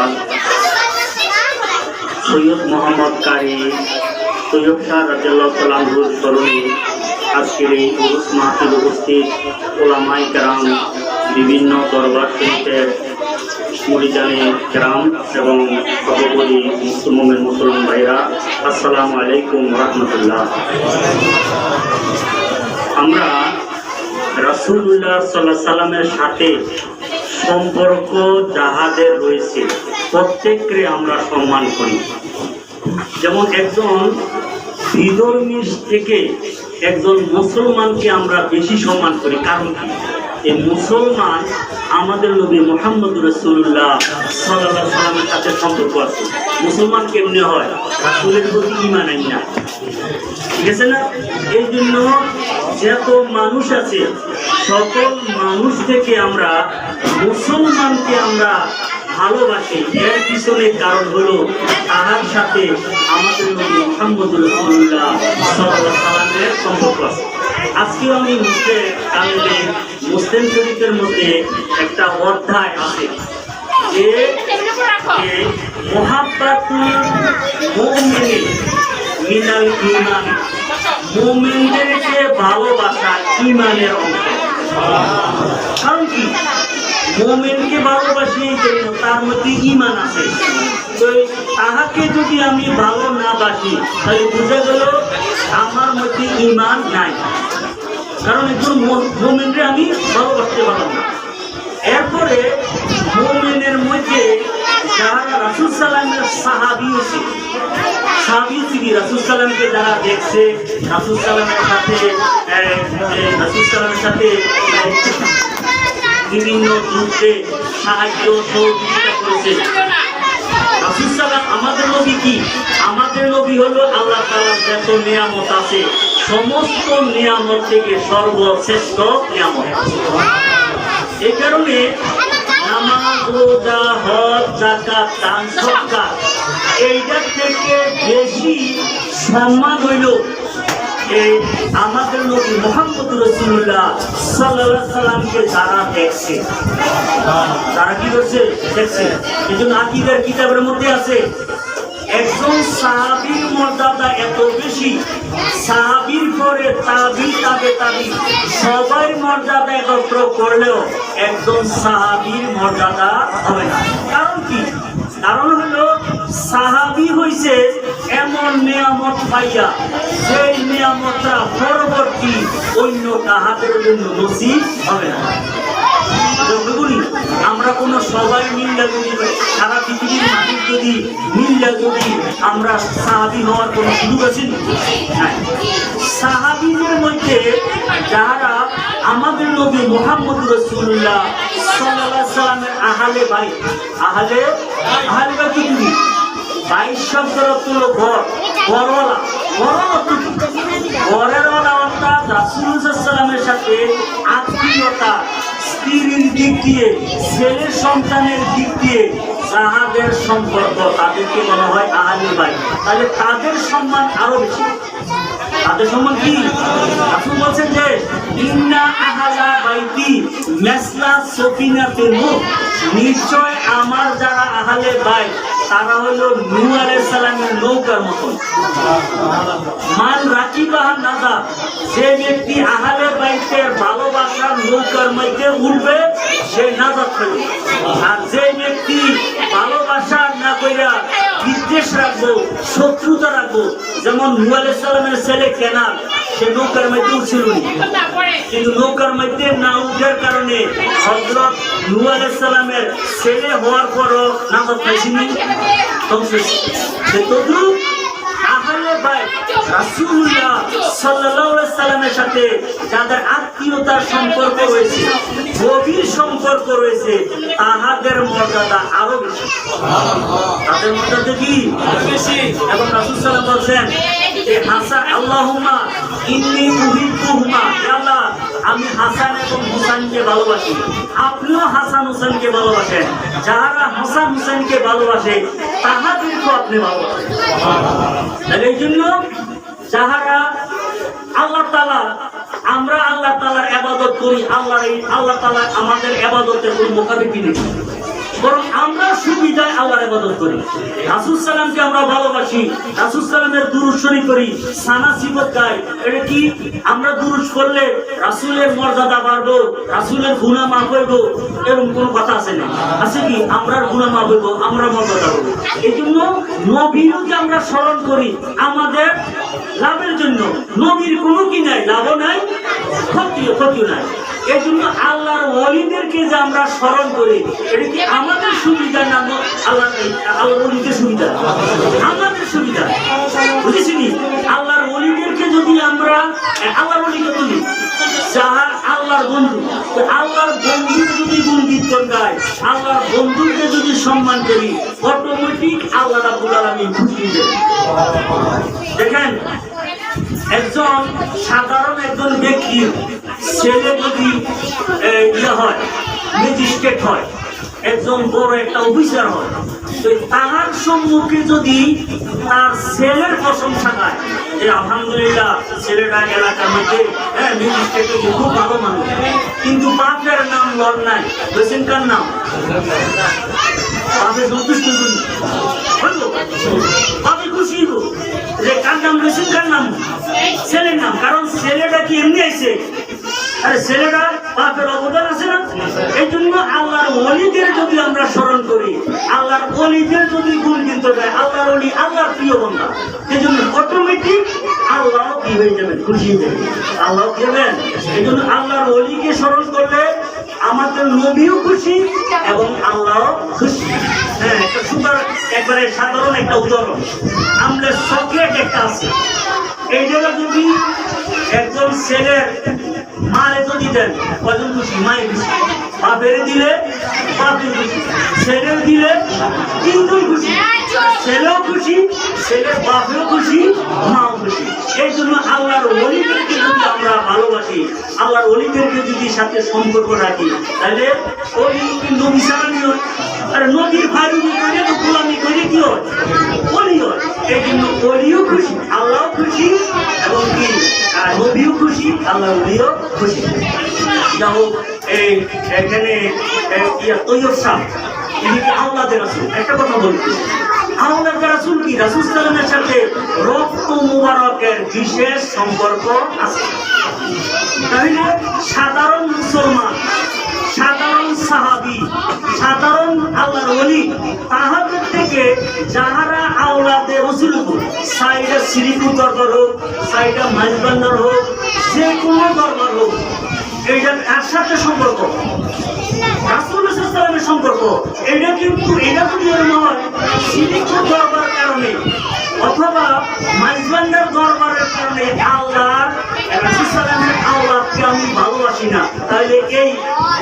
আওয়াজ সৈয়দ মোহাম্মদ কারি তৈয়ব শাহ রাদিয়াল্লাহু তাআলা আনহুর স্মরণে আজকের এই উরুস মাহফিল উপস্থিত ওলামায়ে কেরাম, বিভিন্ন দরবার শরীফের মুরিদানে কেরাম এবং সর্বোপরি মুসলমান ভাইরা, আসসালামু আলাইকুম রাহমাতুল্লাহ। আমরা রাসূলুল্লাহ সাল্লাল্লাহু আলাইহি সাল্লামের সাথে সম্পর্ক যাহাদের রয়েছে প্রত্যেককে আমরা সম্মান করি। যেমন একজন বিধর্মী থেকে একজন মুসলমানকে আমরা বেশি সম্মান করি, কারণ কি? এই মুসলমান আমাদের নবী মুহাম্মদ রাসূলুল্লাহ সাল্লাল্লাহু আলাইহি সাল্লামের সাথে সম্পর্ক আছে। মুসলমান কেমনে হয়? রাসূলের প্রতি ঈমান আননা, ঠিক আছে না? এই জন্য যত মানুষ আছে সকল মানুষ থেকে আমরা মুসলমানকে আমরা ভালোবাসি। এর পিছনে কারণ হলো তাহার সাথে আমাদের নবী মুহাম্মদ রাসূলুল্লাহ সাল্লাল্লাহু আলাইহি সাল্লামের সম্পর্ক আছে। আজকেও আমি মুসলিম শরীফের মধ্যে একটা অধ্যায় আছে যে মুহাব্বাতুল মুমিনি মিনাল ঈমান, মুমিনদেরকে ভালোবাসা ঈমানের অংশ। কারণ কি? মুমিনকে ভালোবাসি জন্য তার মধ্যে ঈমান আছে। তো তাহাকে যদি আমি ভালো না বাসি তাহলে বুঝা গেল আমার মধ্যে ঈমান নাই, কারণ একজন মুমিনকে আমি ভালোবাসতে পারলাম না। এরপরে মুমিনের মধ্যে যারা রাসূল সাল্লাল্লাহু আলাইহি সাহাবী আছে, সাহাবী থেকে রাসূল সাল্লাল্লাহু আলাইহি যারা দেখছে, রাসূল সাল্লাল্লাহু আলাইহির সাথে বিভিন্ন যুদ্ধে সাহায্য সহযোগিতা করেছে। রাসূল সাল্লাল্লাহু আমাদের নবী কি? আমাদের নবী হলো আল্লাহ তাআলার যত নিয়ামত আছে সমস্ত নিয়ামত থেকে সর্বশ্রেষ্ঠ নিয়ামত। এই কারণে নামাজ, রোজা, হজ, যাকাত, দান, সদকা এইটার থেকে বেশি সম্মান হইল এই আমাদের নবী মুহাম্মদ রাসূলুল্লাহ সাল্লাল্লাহু আলাইহি সাল্লামকে যারা দেখছে, তারা কি করছে? দেখছে। এই জন্য আকীদার কিতাবের মধ্যে আছে একজন সাহাবীর মর্যাদা এত বেশি, সাহাবীর পরে তাবি তাবে তাবি সবাই মর্যাদা একত্র করলেও একজন সাহাবীর মর্যাদা হবে না। কারণ কি? কারণ হলো সাহাবী হইছে এমন নিয়ামত পাইয়া সেই নিয়ামতটা পরবর্তী অন্য কাহাদের জন্য নসিব হবে না। আমরা কোনো সবাই মিল্লা যদি সারা পৃথিবীর মানুষ যদি মিল্লা যদি আমরা সাহাবী হওয়ার কোনো সুযোগ আছে? সাহাবীদের মধ্যে যারা আমাদের নবী মুহাম্মদ রাসূলুল্লাহ সাল্লাল্লাহু আলাইহি সাল্লামের আহলে বাইত, আহলে বাইত কি? 22 শব্দের অর্থ হলো ঘর, ঘরওয়ালা। ঘরের ওয়ালা অর্থাৎ রাসূলুল্লাহ সাল্লাল্লাহু আলাইহি সাল্লামের সাথে আত্মীয়তা, স্ত্রীর দিক দিয়ে, ছেলের সন্তানের দিক দিয়ে যাহাদের সম্পর্ক তাদেরকে বলা হয় আহলে বাইত। তাহলে তাদের সম্মান আরো বেশি। তাদের সম্মান কি? রাসূল বলছেন যে ইন্না আহলা বাইতি মাসলা সফিনাতে নূহ, নিশ্চয় আমার যারা আহলে বাইত তারা হলো নূহ আলাইহিস সালামের নৌকার মতন। মান রাকিবাহা নাজা, যে ব্যক্তি আহলে বাইতের ভালোবাসার নৌকার মধ্যে উঠবে সে নাজাত পাবে। আর যে ব্যক্তি ভালোবাসা না কইরা বিদ্বেষ রাখবো, শত্রুতা রাখবো, যেমন নূহ আলাইহিস সালামের ছেলে কেনান, সে নৌকার মধ্যে উঠছিল, কিন্তু নৌকার মধ্যে না উঠার কারণে হযরত নূহ আলাইহিস সালামের ছেলে হওয়ার পরও নাজাত পাইছিনি। তদ্রুপ আহলে বাইত রাসূলুল্লাহ সাল্লাল্লাহু আলাইহি সাল্লামের সাথে যাদের আত্মীয়তার সম্পর্ক রয়েছে, গভীর সম্পর্ক রয়েছে, তাহাদের মর্যাদা আরো বেশি। তাদের মর্যাদা কি? বেশি। এবং রাসূল সাল্লাল্লাহু আলাইহি বলেন যে হাসান আল্লাহুম্মা ইন্নী উহিব্বুহুমা, হে আল্লাহ আমি হাসান এবং হুসাইনকে ভালোবাসি, আপনিও হাসান হুসাইনকে ভালোবাসেন। যারা হাসান হুসাইনকে ভালোবাসে তাহাদেরকেও আপনি ভালোবাসেন। এই জন্য যাহারা আল্লাহ তাআলা, আমরা আল্লাহ তাআলার ইবাদত করি, আল্লাহ তাআলা আমাদের ইবাদতের কোনো মুখাপেক্ষী নেই, বরং আমরা সুবিধায় আল্লাহর ইবাদত করি, রাসূল সাল্লামকে আমরা ভালোবাসি, রাসূল সাল্লামের দুরূদ শরীফ করি, সানা সিফত গাই। এটা কি আমরা দুরূদ করলে রাসূলের মর্যাদা বাড়বো, রাসূলের গুনাহ মাফ হইব, এরকম কোন কথা আছে না? আছে কি? আমরার গুনাহ মাফ হইব, আমরা মর্যাদা পাবো। এইজন্য নবীকে আমরা স্মরণ করি আমাদের লাভের জন্য। নবীর কোনো কি নাই, লাভও নাই, ক্ষতিও নাই। এই জন্য আল্লাহর ওলিদেরকে যে আমরা স্মরণ করি, এটা কি আমাদের সুবিধা না? আল্লাহর ওলিদের সুবিধা, আমাদের সুবিধা, বুঝেছিনি? আল্লাহর ওলিদেরকে যদি আমরা আল্লাহর ওলিকে বলি যাহা আল্লাহর বন্ধু, আল্লাহর বন্ধুকে যদি গুণকীর্তন গায়, আল্লাহর বন্ধুকে যদি সম্মান করি, অটোমেটিক আল্লাহ রাব্বুল আলামিন খুশি হয়ে যাবে। দেখেন, একজন সাধারণ একজন ব্যক্তির ছেলে যদি ইয়ে হয়, ম্যাজিস্ট্রেট হয়, একজন বড় একটা অফিসার হয়, তো তাহার সম্মুখে যদি তার ছেলের প্রশংসা গায় যে আলহামদুলিল্লাহ ছেলেটা এলাকার মধ্যে ম্যাজিস্ট্রেট খুব ভালো মানুষ, কিন্তু বাপের নাম লর নাই, বেসেন কার নাম বাপে সন্তুষ্ট বাপে খুশি যে কার নাম বেসেন, কার নাম ছেলের নাম। কারণ ছেলেটা কি এমনি আইছে, আরে ছেলেটা বাপের অবদান আছে না? এই জন্য আল্লাহর ওলিদের যদি আমরা স্মরণ করি, আল্লাহর ওলিদের যদি গুণ কিনতে দেয়, আল্লাহর ওলি আল্লাহর প্রিয় বান্দা, এই জন্য অটোমেটিক আল্লাহ কি হয়ে যাবেন, খুশি হয়ে যাবেন, আল্লাহ কি হবেন। এই জন্য আল্লাহর ওলিকে স্মরণ করলে আমাদের নবীও খুশি এবং আল্লাহ খুশি। হ্যাঁ, একটা সুন্দর একবারে সাধারণ একটা উদাহরণ, আমরা চকলেট একটা আছে, এই জায়গা যদি একজন ছেলের মারে যদি দেন, কজন খুশি? মায়ের খুশি। বাপের দিলে বাপের খুশি, ছেলের দিলে তিনজন খুশি, ছেলেও খুশি, ছেলের বাপেও খুশি, মাও খুশি। এই জন্য আল্লাহর ওলিদেরকে যদি আমরা ভালোবাসি, আল্লাহর ওলিদেরকে যদি সাথে সম্পর্ক রাখি, তাহলে ওলি নবী সালামি হয়। আর নবীর ভাইরুবি করে তো গোলামি করে কি হয়? ওলি হয়। এই জন্য ওলিও খুশি, আল্লাহও খুশি, এবং কি নবীও খুশি, আল্লাহ ওলিও খুশি। যাই হোক, এই এখানে তৈয়ব সাহেব তিনি কি আওলাদের রাসূল? একটা কথা বলছি, আওলাদের রাসূল কি? রাসূল সাল্লাল্লাহু আলাইহি সাথে রক্ত মুবারকের বিশেষ সম্পর্ক আছে। তাহলে সাধারণ মুসলমান, সাধারণ সাহাবী, সাধারণ আল্লাহর ওলি, তাহাদের থেকে যাহারা আওলাদে রাসূল, সাইডা শ্রীপুর দরবার হোক, সাইডা মাইজবান্ডার হোক, যে কোনো দরবার হোক, এইটার কার সাথে সম্পর্ক? রাসূল সাল্লাল্লাহু আলাইহি ওয়াসাল্লামের সম্পর্ক। এটা কিন্তু এটা যদি নয় শ্রীপুর দরবার কারণে অথবা মাইজবান্ডার দরবারের কারণে আল্লাহর রাসূল সাল্লাল্লাহু আলাইহি ওয়াসাল্লামের আওলাদকে আমি ভালোবাসি না, তাহলে এই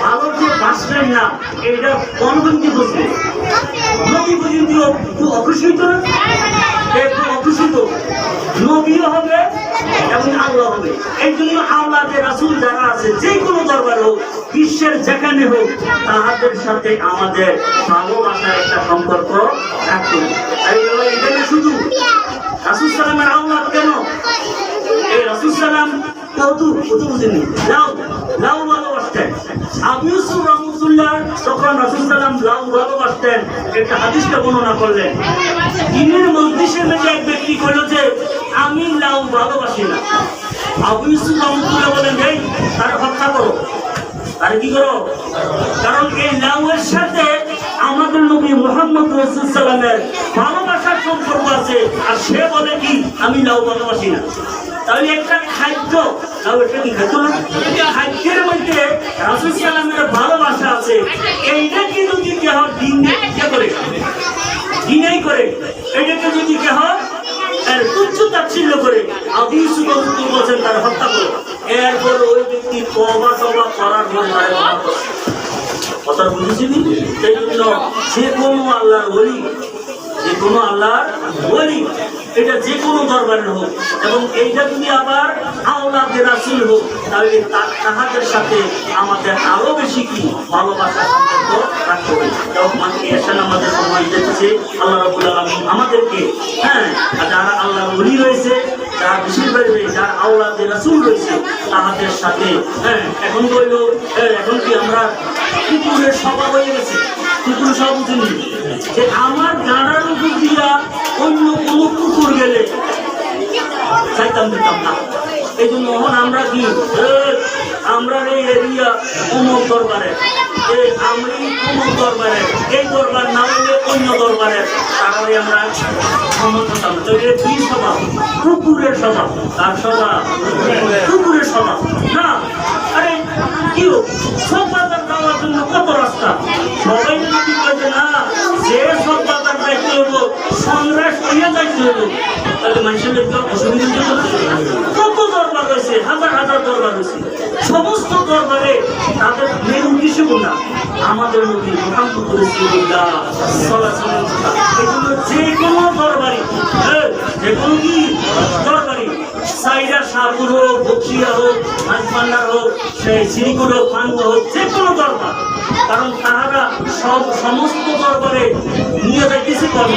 ভালো যে বাসলেন না, এটা কোনবন্দি বুঝবে? নবী পর্যন্ত অখুশিত, একটু অখুশিত নবীও হবে এবং আল্লাহ হবে। এই জন্য আওলাদে রাসূল যারা আছে, যে কোনো দরবার হোক, বিশ্বের যেখানে হোক, তাহাদের সাথে আমাদের ভালোবাসার একটা সম্পর্ক রাখতে হবে। এখানে শুধু রাসূল সাল্লামের আওলাদ কেন, এই রাসূল সাল্লাম কত বুঝেনি, লাউ ভালোবাসতেন। আবু ইউসুফ রাহমাতুল্লাহ তখন রাসূল সাল্লাম লাউ ভালোবাসতেন, একটা হাদিসটা বর্ণনা করলেন। দিনের মজলিসের মধ্যে এক ব্যক্তি কইল যে আমি লাউ ভালোবাসি না। আবু ইউসুফ রাহমাতুল্লাহ বলেন, এই তার হত্যা করো। আর কি করো? কারণ এই লাউয়ের সাথে আমাদের নবী মুহাম্মদ রাসূল সাল্লামের ভালোবাসার সম্পর্ক আছে, আর সে বলে কি আমি লাউ ভালোবাসি না। তাহলে একটা খাদ্য, লাউ একটা কি খাদ্য না? খাদ্যের মধ্যে রাসূল সাল্লামের ভালোবাসা আছে, এইটাকে যদি কেহ দিনেই করে, এটাকে যদি কেহ তুচ্ছ তাচ্ছিল্য করে, আবু ইউসুফ বলছেন তার হত্যা করো। এরপর ওই ব্যক্তি তওবা করার পরে কথা বুঝেছিনি। সেই জন্য যে কোনো আল্লাহর ওলি, যে কোনো আল্লাহর ওলি, এটা যে কোনো দরবারের হোক, এবং এইটা যদি আবার আওলাদে রাসূল হোক, তাহলে তাহাদের সাথে আমাদের আরো বেশি কি ভালোবাসার সম্পর্ক রাখতে হবে। আমাদের সময় যেতেছে, আল্লাহ রাব্বুল আলামিন আমাদেরকে যারা আল্লাহর ওলি রয়েছে যার বেশিরভাগ যার আওলাদে রাসূল রয়েছে তাহাদের সাথে। হ্যাঁ, এখন বলল এখন কি আমরা কুকুরের স্বভাব হয়ে গেছে, কুকুরের স্বভাব বুঝিনি যে আমার গাড়ার উপর দিয়া অন্য কোনো কুকুর গেলে চাইতাম দিতাম না। এই জন্য আমরা কি আমরা এই এরিয়া অমুক দরবারে, আমি অমুক দরবারে, এই দরবার না হলে অন্য দরবারে, তাহলে আমরা সমর্থন। তো এর কি স্বভাব? কুকুরের স্বভাব। তার স্বভাব কুকুরের স্বভাব না। আরে কি সব বাজার যাওয়ার জন্য কত রাস্তা, সবাই যদি বলছে না যে সব বাজার যাইতে হবো সংগ্রাস করিয়া যাইতে হবো, তাহলে মানুষের অসুবিধা কত দরবার রয়েছে, হাজার হাজার দরবার রয়েছে। সমস্ত দরবারে তাদের মেন উদ্দেশ্য না আমাদের নবী মুহাম্মদ রাসূলুল্লাহ সাল্লাল্লাহু আলাইহি ওয়াসাল্লাম। এই জন্য যে কোনো দরবারি, যে কোনো কি দরবারি, সাইরা শাহপুর হোক, বক্সিয়া হোক, মাঝভান্ডার হোক, সেই শ্রীগুড় হোক, পাঙ্গু হোক, যে কোনো দরবার, কারণ তাহারা সমস্ত দরবারে নিয়ে যাইতেছে কর্ম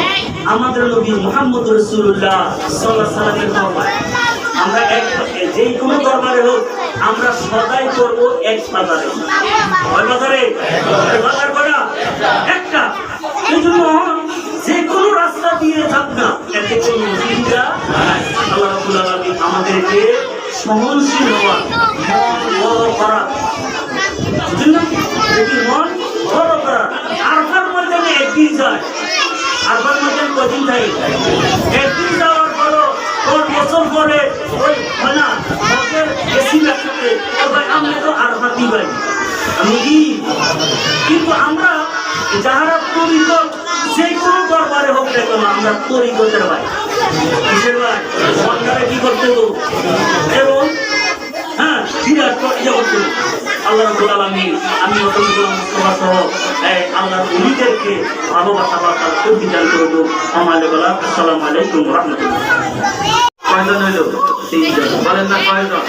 আমাদের নবী মুহাম্মদ রাসূলুল্লাহ সাল্লাল্লাহু আলাইহি ওয়াসাল্লামের দরবার। আমরা যে কোনো দরবারে হোক আমরা সদাই করবো এক বাজারে, ওই বাজারে বাজার করা একটা। এই জন্য যে কোনো রাস্তা দিয়ে থাক না, এতে কোনো অসুবিধা নাই। আল্লাহ রাব্বুল আলামিন আমাদেরকে সহনশীল হওয়া, মন বড় করা, মন বড় করা। আরফার ময়দানে একদিন যায়, আরফার ময়দান কদিন থাকে, একদিন যাওয়ার পরও ওর বছর পরে ওই হয় না বেশি লাগতে আমরা তো আরফাতি পাই আমি কি। কিন্তু আমরা যাহারা তরিকত, যে কোনো দরবারে হোক না কেন আমরা তরিকতের ভাই, কিসের ভাই? সরকারে কি করতে হবো এবং হ্যাঁ বিরাট ইয়ে করতে হবো। আল্লাহ রাব্বুল আলামিন আমি মুস্তাফা সহ আল্লাহর ওলিদেরকে ভালোবাসা বার্তা তৌফিক দান করব। আসসালামু আলাইকুম ওয়া রাহমাতুল্লাহ। কয়জন হইল? তিনজন। বলেন না কয়জন?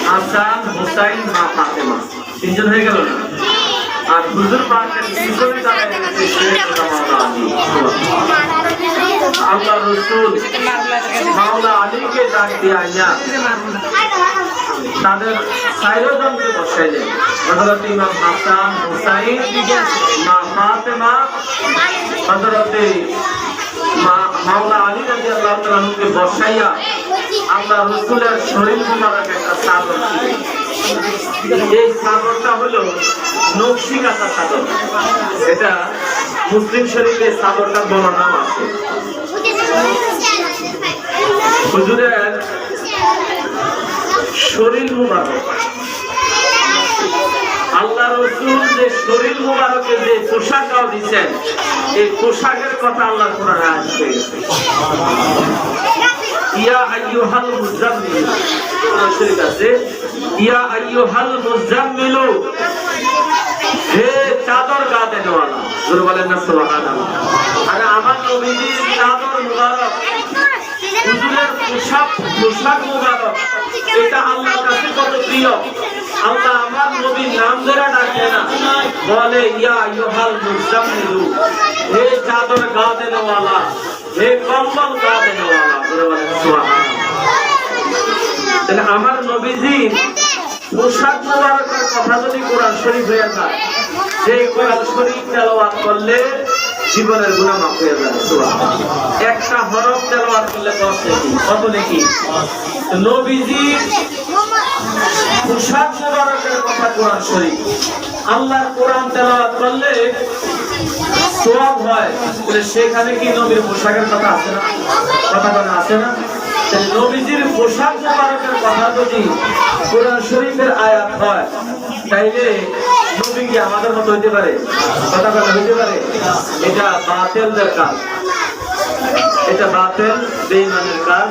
হাসান, হুসাইন, মা ফাতেমা, তিনজন হয়ে গেল না? আর হুজুর পাকের পিছনে দাঁড়ায় গেছে সৈয়দনা মাওলা আলী। আল্লাহ রাসূল মাওলা আলীকে ডাক দিয়ে আইনা তাদের চারজনকে বসাইলেন। হযরত ইমাম হাসান, হুসাইন, মা ফাতেমা, হযরত মাওলা আলী রাদিয়াল্লাহু তাআলা আনহুকে বসাইয়া আল্লাহ রাসূলের শরীর মুবারক একটা চাদর ছিল। এই চাদরটা হলো নকশি কাঁথা চাদর। এটা মুসলিম শরীফে চাদরটা বর্ণনা আছে। হুজুরের শরীর মুবারক, আল্লাহ রাসূল যে শরীর মুবারকে যে পোশাকও দিয়েছেন, এই পোশাকের কথা আল্লাহর কোরআনে আসছে। ইয়া আইয়ুহাল মুজাম্মিল, কোরআন শরীফ আছে ইয়া আইয়ুহাল মুজাম্মিল, হে চাদর গা দেনওয়ালা। জোরে বলেন না সুবহানাল্লাহ। আরে আমার নবীজির চাদর মুবারক, হুজুরের পোশাক মুবারক, এটা আল্লাহর কাছে কত প্রিয়। আল্লাহ আমার নবীর নাম ধরে ডাকে না, বলে ইয়া আইয়ুহাল মুজাম্মিল, হে চাদর গা দেনওয়ালা, হে কম্বল গা দেনওয়ালা। জোরে বলেন সুবহানাল্লাহ। তাহলে আমার নবীজির পোশাক মুবারকের কথা যদি কোরআন শরীফ হয়ে যায়, সেই কোরআন শরীফ তেলাওয়াত করলে জীবনের গুনাহ মাফ হয়ে যাবে। সুবহানাল্লাহ। একটা হরফ তেলাওয়াত করলে কত নেকি? নবীজির পোশাক মুবারকের কথা কোরআন শরীফ, আল্লাহর কোরআন তেলাওয়াত করলে সওয়াব হয়। তাহলে সেখানে কি নবীর পোশাকের কথা আছে না? কথা বলা আছে না? নবীজির পোশাক মুবারকের কথা যদি কোরআন শরীফের আয়াত হয়, তাইলে নবী কি আমাদের মতো হইতে পারে? কথা বলা হইতে পারে? এটা বাতিলদের কাজ, এটা বাতিল বেঈমানের কাজ।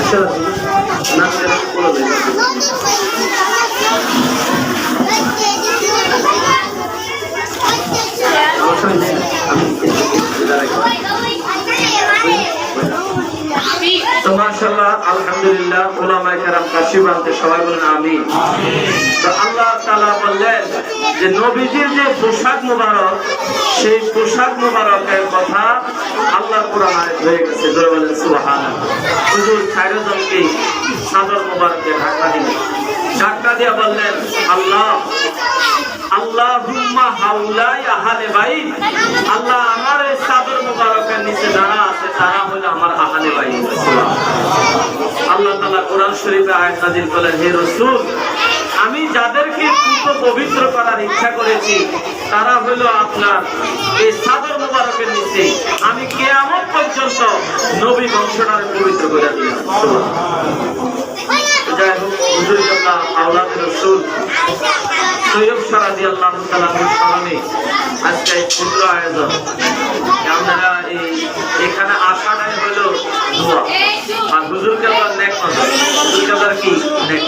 আসলে না সেটা বলে দেই। তো মাশাআল্লাহ, আলহামদুলিল্লাহ, উলামায়ে কেরাম কাশি বানতে সবাই বলেন আমিন। তো আল্লাহ তাআলা বললেন যে নবীজির যে পোশাক মুবারক, সেই পোশাক মোবারকের কথা আল্লাহর কোরআন আয়াত হয়ে গেছে। জোরে বলেন সুবহানাল্লাহ। হুজুর খায়রুজ্জামানকে চাদর মোবারকে ধাক্কা দিয়ে বললেন, আল্লাহ আল্লাহুম্মা হাউলাই আহলে বাইত, আল্লাহ আমার এই চাদর মোবারকের নিচে যারা আছে তারা হলো আমার আহলে বাইত। আল্লাহ তাআলা কোরআন শরীফে আয়াত নাযিল করলেন, হে রাসূল, আমি যাদেরকে পবিত্র করার ইচ্ছা করেছি তারা হলো আপনার এই চাদর মোবারকের নিচে আমি কিয়ামত পর্যন্ত নবী বংশটারে পবিত্র করে দিলাম। যাই হোক, হুজুর কেবলা আওলাদ রাসূল সৈয়দ রাদিয়াল্লাহু তাআলা স্মরণে আজকে এই ক্ষুদ্র আয়োজন। আপনারা এখানে আসাটাই হলো দোয়া, আর হুজুর কেবলার নেক নজর। হুজুর কেবলার কি নেক?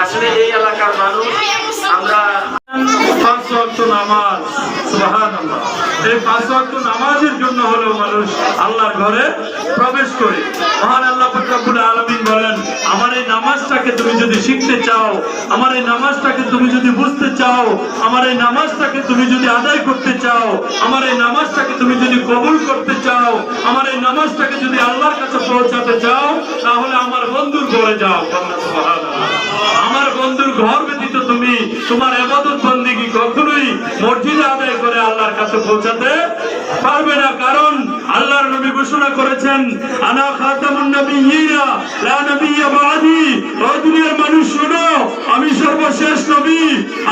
আসলে এই এলাকার মানুষ আমরা 5 ওয়াক্ত নামাজ, সুবহানাল্লাহ, এই 5 ওয়াক্ত নামাজের জন্য হলো মানুষ আল্লাহর ঘরে প্রবেশ করে। মহান আল্লাহ পাক রব্বুল আলামিন বলেন, আমার এই নামাজটাকে তুমি যদি শিখতে চাও, আমার এই নামাজটাকে তুমি যদি বুঝতে চাও, আমার এই নামাজটাকে তুমি যদি আদায় করতে চাও, আমার এই নামাজটাকে তুমি যদি কবুল করতে চাও, আমার এই নামাজটাকে যদি আল্লাহর কাছে পৌঁছাতে চাও, তাহলে আমার বন্ধুর ঘরে যাও। সুবহানাল্লাহ। আমার বন্ধুর ঘর ব্যতীত তুমি তোমার ইবাদত বন্দেগী কখনোই মসজিদে আদায় করে আল্লাহর কাছে পৌঁছাতে পারবে না। কারণ আল্লাহর নবী ঘোষণা করেছেন, আনা খাতামুন নবিয়্যিনা লা নবিয়্যা বাদি। ও দুনিয়ার মানুষ শোনো, আমি সর্বশেষ নবী,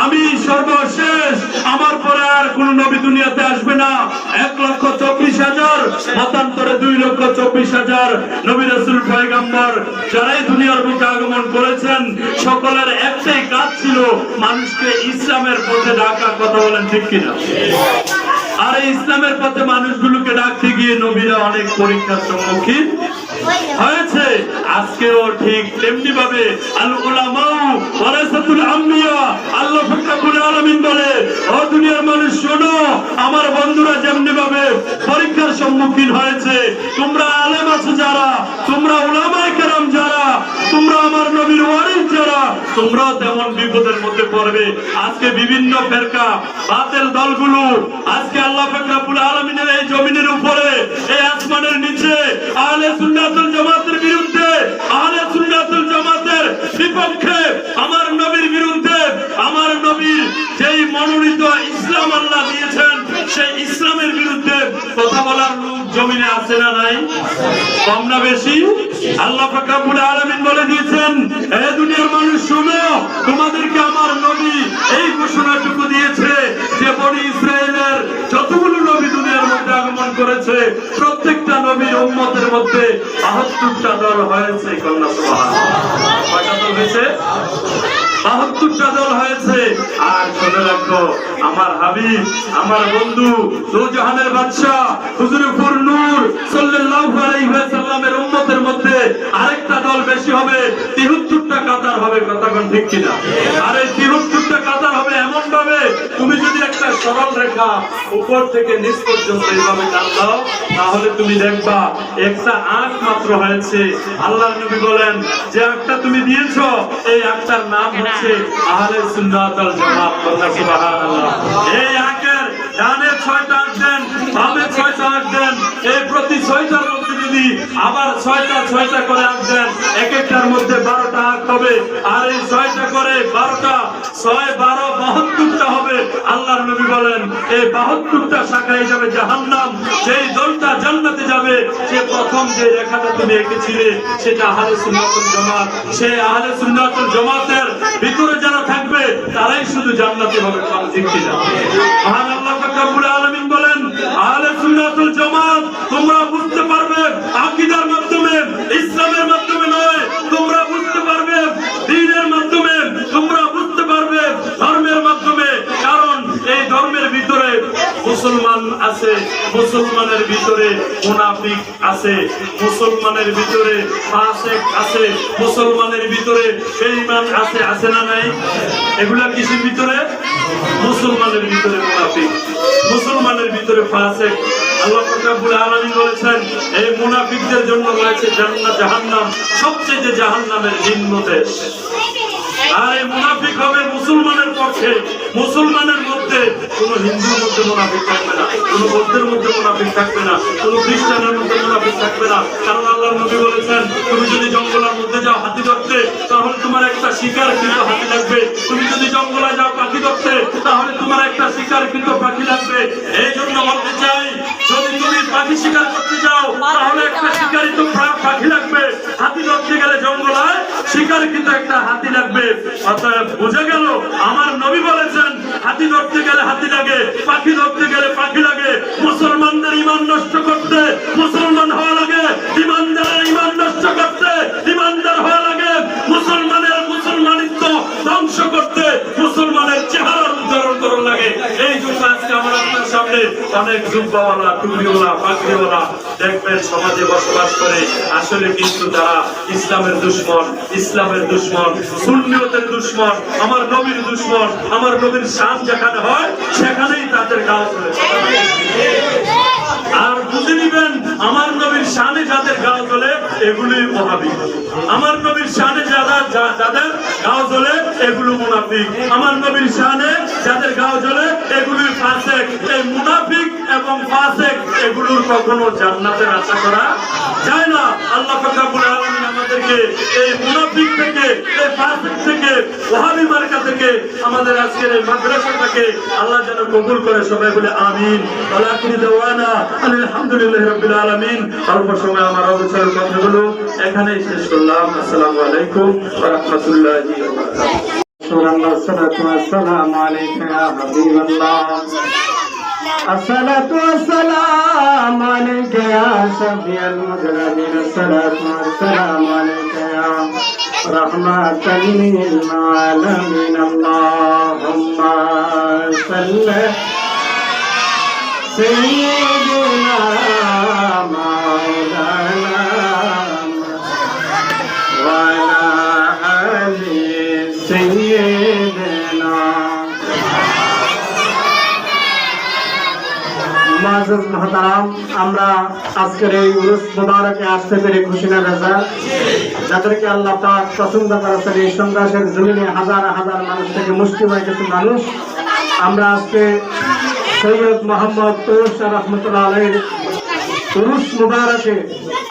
আমি সর্বশেষ, আমার পরে আর কোন নবী দুনিয়াতে আসবে না। 1,24,000 মতান্তরে 2,24,000 নবী রাসূল পয়গম্বর যারাই দুনিয়ার বুকে আগমন করেছেন, সকলের একটাই কাজ ছিল মানুষকে ইসলামের পথে ডাকার। কথা বলেন ঠিক কিনা? আর এই ইসলামের পথে মানুষগুলোকে ডাকতে গিয়ে নবীরা অনেক পরীক্ষার সম্মুখীন হয়েছে। আজকেও ঠিক তেমনি ভাবে আল উলামাউ ওয়ারাসাতুল আম্বিয়া, আল্লাহ রব্বুল আলামিন বলে, ও দুনিয়ার মানুষ শোনো, আমার বন্ধুরা যেমনি ভাবে পরীক্ষার সম্মুখীন হয়েছে, তোমরা আলেম আছো যারা, তোমরা উলামায়ে কেরাম যারা, তোমরা আমার নবীর ওয়ারিস যারা, তোমরাও তেমন বিপদের মধ্যে পড়বে। আজকে বিভিন্ন ফেরকা বাতিল দলগুলো আজকে আল্লাহ পাক রব্বুল আলামিনের এই জমিনের উপরে, এই আসমানের নিচে আহলে সুন্নাতুল জামাতের বিরুদ্ধে, আহলে সুন্নাতুল জামাতের বিপক্ষে, আমার নবীর বিরুদ্ধে, আমার নবীর যেই মনোনীত ইসলাম আল্লাহ দিয়েছেন সেই ইসলামের বিরুদ্ধে কথা বলার লোক জমিনে আছে না নাই? কম না বেশি? আল্লাহ পাক রব্বুল আলামিন বলে দিয়েছেন, হে দুনিয়ার মানুষ শোনো, তোমাদেরকে আমার নবী এই ঘোষণাটুকু দিয়েছে যে বনি ইসরাইলের যতগুলো নবী দুনিয়ার মধ্যে আগমন করেছে প্রত্যেকটা নবীর উম্মতের মধ্যে 72টা দল হয়েছে। কন্যা সুবহানাল্লাহ। কয়টা দল হয়েছে? 72টা দল হয়েছে। আর শুনে রাখো, আমার হাবিব, আমার বন্ধু, দুজাহানের বাদশা হুজুরপুর নূর সাল্লাল্লাহু আলাইহি ওয়াসাল্লামের উম্মতের মধ্যে আরেকটা দল বেশি হবে, 73টা কাতার হবে। কথা কোন ঠিক কিনা? আর এই 73টা কাতার হবে এমন ভাবে, তুমি যদি একটা সরল রেখা উপর থেকে নিচ পর্যন্ত এইভাবে টান দাও, তাহলে তুমি দেখবা একটা আঁক মাত্র হয়েছে। আল্লাহর নবী বলেন, যে আঁকটা তুমি দিয়েছো এই আঁকটার নাম হচ্ছে আহলে সুন্নাত ওয়াল জামাত। সুবহানাল্লাহ। এই আঁকের ডানে 6টা আঁক দেন, বামে 6টা আঁক দেন, এই প্রতি 6টার মধ্যে যদি আবার 6টা করে আঁক দেন, এক একটার মধ্যে 12টা আঁক হবে। আর এই 6টা করে 12টা, 6 12 72টা হবে। আল্লাহর নবী বলেন, এই 72টা শাখায় যাবে জাহান্নাম, যেই দলটা জান্নাতে যাবে সে প্রথম যে রেখাটা তুমি এঁকেছিলে সেটা আহলে সুন্নাতুল জামাত। সেই আহলে সুন্নাতুল জামাতের ভিতরে যারা থাকবে তারাই শুধু জান্নাতি হবে। ঠিক কিনা? মহান আল্লাহ পাক রব্বুল আলামিন বলেন, আহলে সুন্নাতুল জামাত তোমরা বুঝতে পারবে আকীদার মাধ্যমে, ইসলামের মাধ্যমে নয়, তোমরা বুঝতে পারবে দ্বীনের মাধ্যমে, তোমরা বুঝতে পারবে ধর্মের মাধ্যমে। কারণ এই ধর্মের ভিতরে মুসলমান আছে, মুসলমানের ভিতরে মুনাফিক আছে, মুসলমানের ভিতরে ফাসিক আছে, মুসলমানের ভিতরে বেঈমান আছে। আছে না নাই? এগুলা কিসের ভিতরে? মুসলমানের ভিতরে মুনাফিক, মুসলমানের ভিতরে ফাসিক। আল্লাহ পাক রব্বুল আলামিন বলেছেন, এই মুনাফিকদের জন্য রয়েছে জান্নাত জাহান্নাম, সবচেয়ে জাহান্নামের নিম্ন দেশ। আর এই মুনাফিক হবে মুসলমানের পক্ষে, মুসলমানের মধ্যে মধ্যে কোনো হিন্দুর মধ্যে মুনাফিক থাকবে না, কোনো বৌদ্ধের মধ্যে মুনাফিক থাকবে না, কোনো খ্রিস্টানের মধ্যে মুনাফিক থাকবে না। কারণ আল্লাহর নবী বলেছেন, তুমি যদি জঙ্গলের মধ্যে যাও হাতি ধরতে, তাহলে তোমার একটা শিকার কিন্তু হাতি লাগবে। তুমি যদি জঙ্গলে যাও পাখি ধরতে, তাহলে তোমার একটা শিকার কিন্তু পাখি লাগবে। এই জন্য বলতে চাই, যদি তুমি পাখি শিকার করতে যাও, তাহলে একটা শিকারই তো পাখি লাগবে। হাতি ধরতে গেলে জঙ্গলায় শিকার কিন্তু একটা হাতি লাগবে। অতএব বুঝে গেল, আমার নবী বলেছেন হাতি ধরতে গেলে হাতি লাগে, পাখি ধরতে গেলে পাখি লাগে। মুসলমানদের ঈমান নষ্ট করতে মুসলমান হওয়া লাগে, ঈমানদারের ঈমান নষ্ট করতে ঈমানদার হওয়া লাগে, মুসলমানের মুসলমানিত্ব ধ্বংস করতে মুসলমানের চেহারা উদ্ধারণ করা লাগে। এই জন্য আজকে আমার আপনার সামনে অনেক জুব্বাওয়ালা, টুপিওয়ালা, পাগড়িওয়ালা দেখবেন সমাজে বসবাস করে, আসলে কিন্তু তারা ইসলামের দুশমন, ইসলামের দুশমন, সুন্নিয়তের দুশমন, আমার নবীর দুশমন। আমার নবীর শান যেখানে হয় সেখানেই তাদের গাও চলে। আর বুঝে নিবেন, আমার নবীর শানে যাদের গাও চলে এগুলি ওয়াহাবি, আমার নবীর শানে যাদের গাও চলে এগুলো মুনাফিক, আমার নবীর শানে যাদের গাও চলে এগুলি ফাসেক। এই মুনাফিক এবং ফাসেক এগুলোর কখনো জান্নাতের আশা করা যায় না। আল্লাহ পাক রব্বুল আলামিন আমাদেরকে এই মুনাফিক থেকে, এই ফাসেক থেকে, ওয়াহাবি মার্কা থেকে আমাদের আজকের এই মাদ্রাসাটাকে আল্লাহ যেন কবুল করে। সবাই বলে আমিন। ওয়া আখিরু দাওয়ানা আলহামদুলিল্লাহি রাব্বিল আলামিন। অল্প সময় আমার অবসরের কথাগুলো এখানেই শেষ করলাম। আসসালামু আলাইকুম ওয়া রাহমাতুল্লাহি ওয়া বারাকাতুহু। الصلاة والسلام عليك يا حبيب الله، الصلاة والسلام عليك يا شفيع المذنبين، الصلاة والسلام عليك يا رحمة للعالمين. اللهم صل سيدنا مولانا وعلى آل سيدنا মুআজ্জাজ মুহতারাম, আমরা আজকের এই উরুস মুবারকে আসতে পেরে খুশি না বেজার। যাদেরকে আল্লাহ পাক পছন্দ করেছেন, এই সন্ত্রাসের জমিনে হাজার হাজার মানুষ থেকে মুষ্টিময় কিছু মানুষ আমরা আজকে সৈয়দ মোহাম্মদ তৌহিদ রহমতুল্লাহ আলাইহির উরুস মুবারকে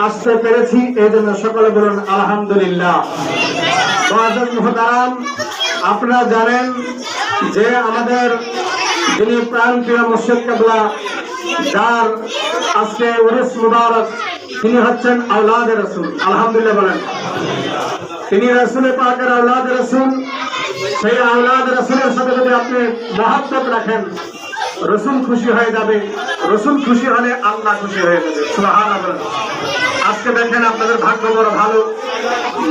আসতে পেরেছি। এই জন্য সকলে বলুন আলহামদুলিল্লাহ। মুআজ্জাজ মুহতারাম, আপনারা জানেন যে আমাদের যিনি প্রাণপ্রিয় মুর্শিদ কিবলা, যার আজকে উরুস মুবারক, তিনি হচ্ছেন আওলাদে রাসূল। আলহামদুলিল্লাহ বলেন। তিনি রাসূল পাকের আওলাদে রাসূল। সেই আওলাদে রাসূলের সাথে যদি আপনি মহব্বত রাখেন, রাসূল খুশি হয়ে যাবে, রাসূল খুশি হলে আল্লাহ খুশি হয়ে যাবে। সুবহানাল্লাহ। আজকে দেখেন আপনাদের ভাগ্য বড় ভালো।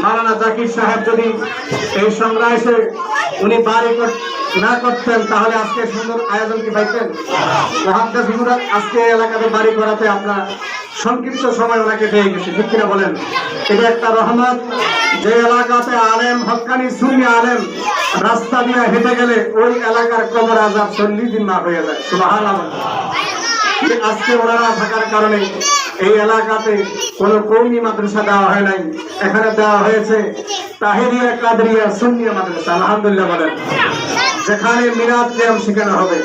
মাওলানা জাকির সাহেব যদি এই সংগ্রামে উনি বাড়ি না করতেন, তাহলে আজকে সুন্দর আয়োজন কি পাইতেন? মুহাদ্দিস হুজুর আজকে এলাকাতে বাড়ি করাতে আপনার সংক্ষিপ্ত সময় ওনাকে পেয়ে গেছে, ঠিক কিনা বলেন? এটা একটা রহমত। যে এলাকাতে আলেম, হক্কানি সুন্নি আলেম রাস্তা দিয়ে হেঁটে গেলে ওই এলাকার কবর আযাব 40 দিন না হয়ে যায়। সুবহানাল্লাহ। আজকে ওনারা থাকার কারণে এই এলাকাতে কোনো কওমি মাদ্রাসা দেওয়া হয় নাই, এখানে দেওয়া হয়েছে তাহিরিয়া কাদরিয়া সুন্নিয়া মাদ্রাসা। আলহামদুলিল্লাহ বলেন। যেখানে মিলাদ কিয়াম শেখানো হবে,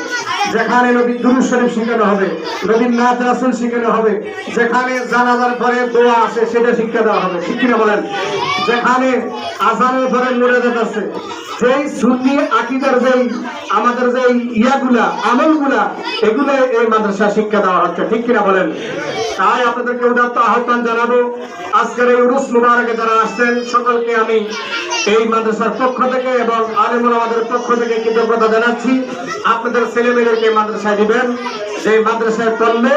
যেখানে নবীর দুরূদ শরীফ শেখানো হবে, নবীর নাত রাসূল শেখানো হবে, যেখানে জানাজার পরে দোয়া আছে সেটা শিক্ষা দেওয়া হবে, ঠিক কিনা বলেন? যেখানে আযানের পরে মুনাজাত আছে, যেই সুন্নি আকীদার যেই আমাদের যেই ইয়াগুলা আমলগুলা, এগুলো এই মাদ্রাসা শিক্ষা দেওয়া হচ্ছে, ঠিক কিনা বলেন? তাই আপনাদেরকে উদাত্ত আহ্বান জানাবো, আজকের এই উরুস মুবারকে যারা আসছেন সকলকে আমি এই মাদ্রাসার পক্ষ থেকে এবং আলেম ওলামাদের পক্ষ থেকে কৃতজ্ঞতা জানাচ্ছি। আপনাদের ছেলেমেয়েদেরকে মাদ্রাসায় দিবেন, যে মাদ্রাসায় পড়লে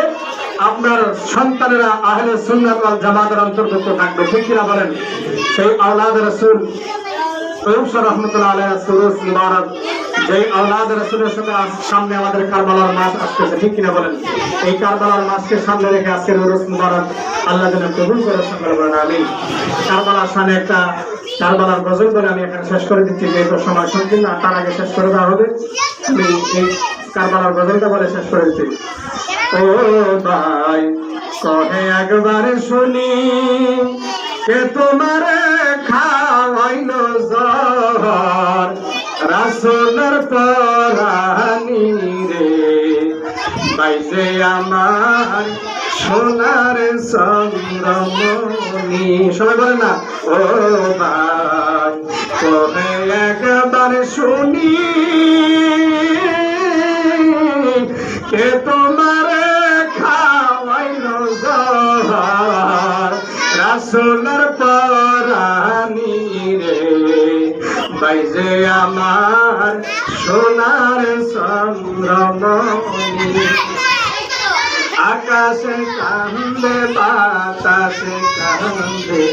আপনার সন্তানেরা আহলে সুন্নাত ওয়াল জামাতের অন্তর্ভুক্ত থাকবে, ঠিক কিনা বলেন? সেই আওলাদ রাসূল তৌহিদ রহমতুল্লাহ আলাইহির উরুস মুবারক, যে আওলাদ রাসূলের সামনে আমাদের কারবালার মাস আসতেছে, ঠিক কিনা বলেন? এই কারবালার মাসকে সামনে রেখে আজকের উরুস মুবারক আল্লাহ যেন কবুল করে, সকলে বলেন আমিন। কারবালার সামনে একটা কারবালার গজল বলে আমি এখানে শেষ করে দিচ্ছি, যেহেতু সময় সংকীর্ণ, তার আগে শেষ করে দেওয়া হবে। আমি এই কারবালার গজলটা বলে শেষ করে দিচ্ছি। ও ভাই কহে একবার শুনি, কে তোমার খাওয়াইল জহর, রাসূলের পরানি রে বাইজে আমার সোনার চন্দ্রমণি। সবাই বলে না ও ভাই কবে একবার শুনি কে তোমার খাওয়াইল জহর রাসূলের পরানি রে বাইজে আমার সোনার চন্দ্রমণি। আকাশে কান্দে বাতাসে কান্দে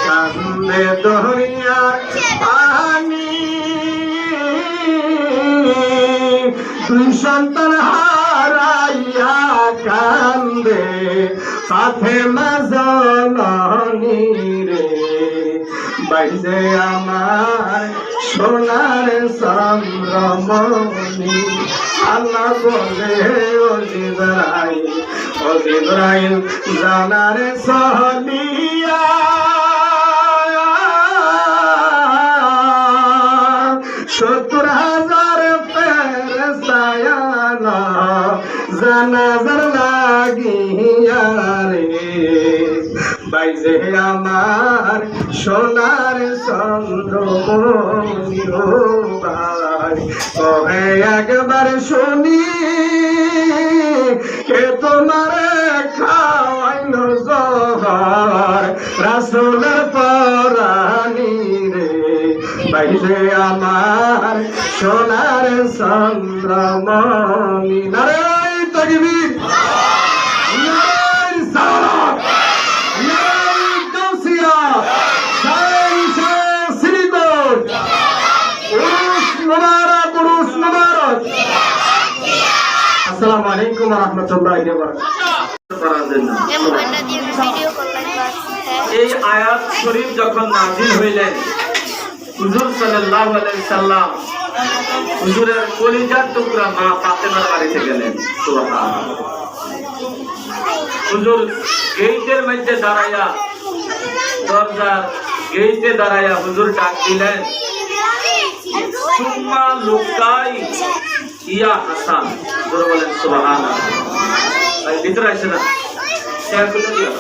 কান্দে দরিয়ার পানি দুই সন্তান হারাইয়া কান্দে ফাতেমা জননী রে বাইজে আমার সোনার চন্দ্রমণি। আল্লাহ বলে ও জিবরাইল জানার সহলিয়া 70,000 ফেরেশতা জানাজার লাগিয়া রে বাইজে আমার সোনার চন্দ্রমণি। ও ভাই কবে একবার শুনি কে তোমার খাওয়াইল জহর রাসূলের পরানি রে বাইজে আমার সোনার চন্দ্রমণি। নারে তাকবীর, নারে সালাত, নারে গাউসিয়া, শাহ শ্রীকোট, উরুস মুবারক, উরুস মুবারক। আসসালামু আলাইকুম ওয়া রাহমাতুল্লাহি ওয়া বারাকাতুহু। এই আয়াত শরীফ যখন নাযিল হইলেন হুজুর সাল্লাল্লাহু আলাইহি সাল্লাম হুজুরের কলিজার টুকরা মা ফাতেমার বাড়িতে গেলেন। সুবহানাল্লাহ। হুজুর গেইটের মধ্যে দাঁড়ায়া, দরজার গেইটে দাঁড়ায়া হুজুর ডাক দিলেন, সুম্মা লুকাই ইয়া হাসান। জোরে বলেন সুবহানাল্লাহ। ভাই ভিতরে আসে না, শেয়ার করে দিও।